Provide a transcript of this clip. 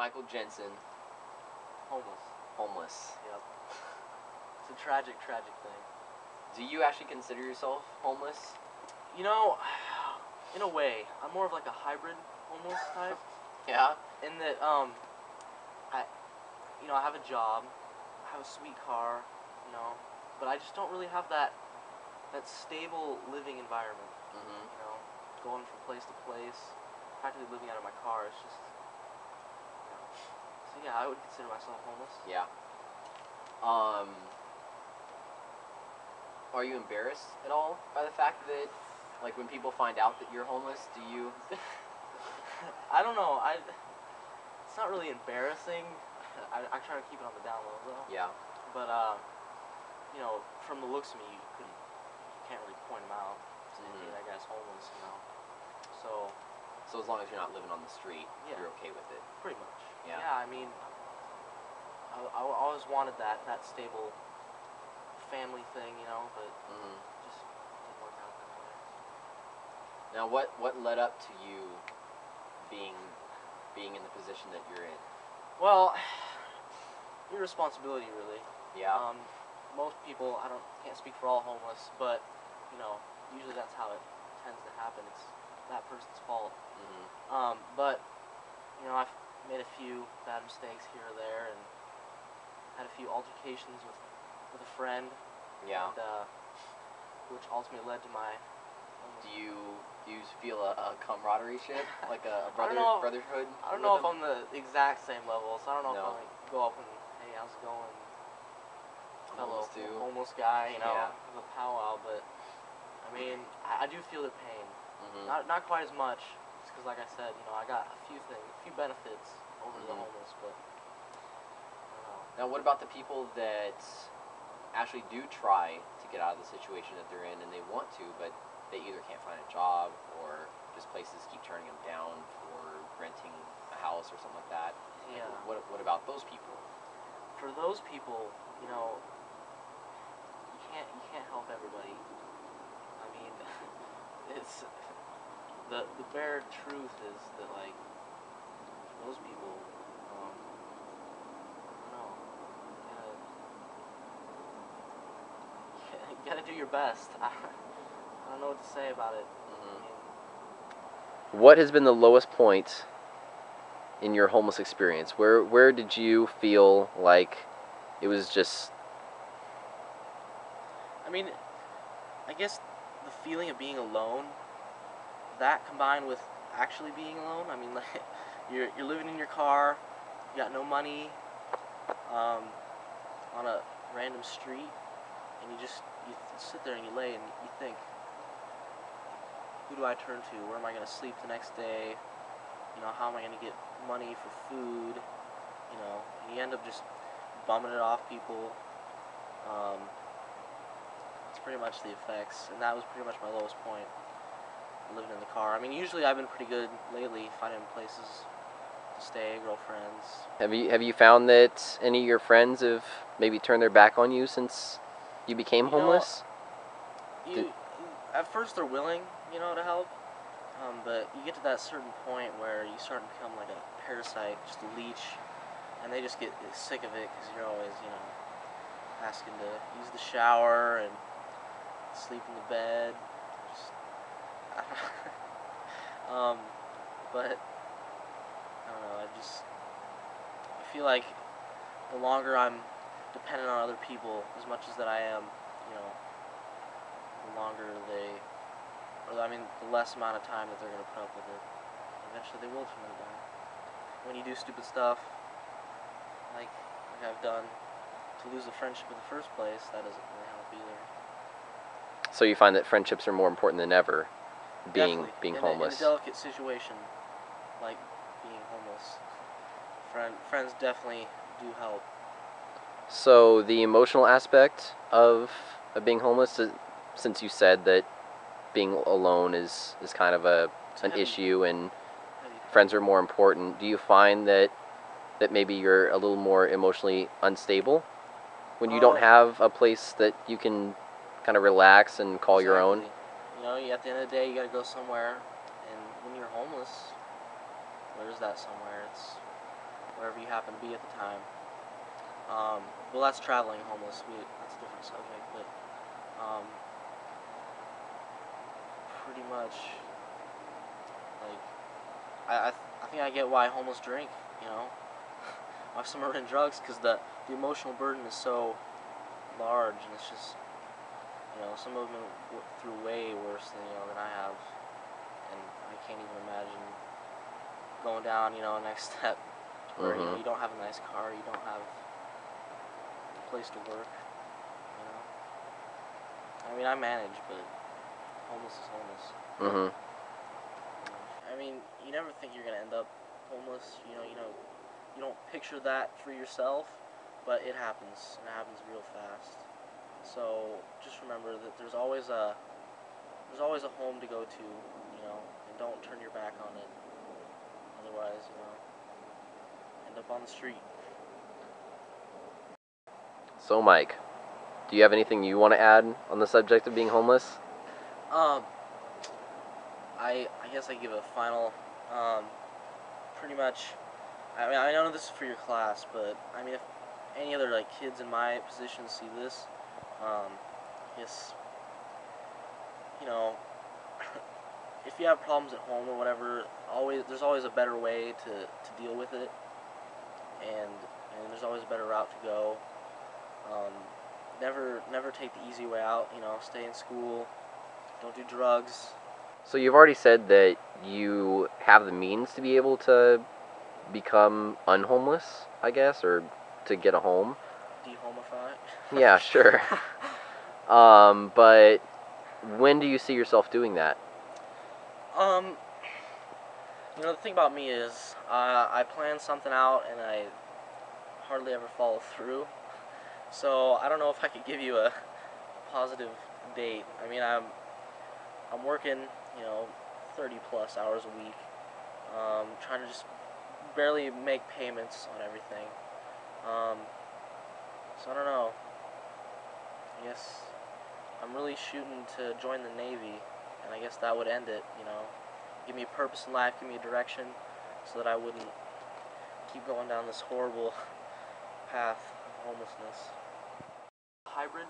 Michael Jensen, Homeless. homeless. Yep. It's a tragic, tragic thing. Do you actually consider yourself homeless? You know, in a way, I'm more of like a hybrid homeless type. Yeah. In that, I have a job, I have a sweet car, but I just don't really have that stable living environment. Mm-hmm. Going from place to place, practically living out of my car. It's just, So yeah, I would consider myself homeless. Yeah. Are you embarrassed at all by the fact that, like, when people find out that you're homeless, do you? I don't know. It's not really embarrassing. I try to keep it on the down low though. Yeah. But from the looks of me, you can't really point them out. Mm-hmm. That guy's homeless, So as long as you're not living on the street, yeah, you're okay with it. pretty much. Yeah. Yeah. I mean, I always wanted that stable family thing, but Mm-hmm. just didn't work out that way. Now, what led up to you being in the position that you're in? Well, irresponsibility, really. Yeah. Most people, can't speak for all homeless, but usually that's how it tends to happen. It's that person's fault. Mm-hmm. But I've made a few bad mistakes here or there, and had a few altercations with a friend. Yeah. And, which ultimately led to my. Do you feel a camaraderie ship, like a brotherhood? I don't know if I'm the exact same level, so I don't know if No. I'll go up and, hey, how's it going, fellow homeless guy, Yeah. have a powwow. But I mean, I do feel the pain. Mm-hmm. Not quite as much, just because, like I said, I got a few benefits over the Mm-hmm. homeless, but I don't know. Now, what about the people that actually do try to get out of the situation that they're in, and they want to, but they either can't find a job, or just places keep turning them down for renting a house or something like that? Yeah. Like, what about those people? For those people, you can't help everybody. I mean, it's the bare truth is that, like, for those people, I don't know, you gotta do your best. I don't know what to say about it. Mm-hmm. What has been the lowest point in your homeless experience? Where did you feel like it was just? I mean, I guess the feeling of being alone, that combined with actually being alone. I mean, like, you're living in your car, you got no money, on a random street, and you sit there and you lay and you think, who do I turn to? Where am I going to sleep the next day? How am I going to get money for food? And you end up just bumming it off people. It's pretty much the effects, and that was pretty much my lowest point, living in the car. I mean, usually I've been pretty good lately, finding places to stay, girlfriends. Have you found that any of your friends have maybe turned their back on you since you became homeless? At first they're willing, to help, but you get to that certain point where you start to become like a parasite, just a leech, and they just get sick of it because you're always, asking to use the shower and sleep in the bed. But I don't know. I feel like the longer I'm dependent on other people, as much as that I am, the longer the less amount of time that they're gonna put up with it. Eventually, they will turn their back. When you do stupid stuff, like I've done, to lose a friendship in the first place, that doesn't really help either. So you find that friendships are more important than ever, being homeless. In a delicate situation, like being homeless, friends definitely do help. So the emotional aspect of being homeless, since you said that being alone is kind of an issue, and friends are more important, do you find that maybe you're a little more emotionally unstable when you don't have a place that you can kind of relax and call your own? At the end of the day, you got to go somewhere, and when you're homeless, where's that somewhere? wherever you happen to be at the time. Well, that's traveling homeless. That's a different subject, but pretty much, like, I think I get why homeless drink. You know, why some are in drugs, because the emotional burden is so large, and it's just, some of them went through way worse than I have, and I can't even imagine going down, next step, where you don't have a nice car, you don't have a place to work. I mean, I manage, but homeless is homeless. I mean, you never think you're gonna end up homeless. You don't picture that for yourself, but it happens, and it happens real fast. So just remember that there's always a home to go to, and don't turn your back on it. Otherwise, end up on the street. So, Mike, do you have anything you want to add on the subject of being homeless? I guess I give a final, pretty much, I mean, I know this is for your class, but, I mean, if any other, kids in my position see this, I guess, if you have problems at home or whatever, there's always a better way to deal with it, and there's always a better route to go. Never take the easy way out, stay in school, don't do drugs. So you've already said that you have the means to be able to become unhomeless, I guess, or to get a home. Dehomify? Yeah, sure. But when do you see yourself doing that? The thing about me is, I plan something out and I hardly ever follow through. So I don't know if I could give you a positive date. I mean, I'm working, 30 plus hours a week, trying to just barely make payments on everything. So I don't know. I guess I'm really shooting to join the Navy, and I guess that would end it, Give me a purpose in life, give me a direction, so that I wouldn't keep going down this horrible path of homelessness. Hybrid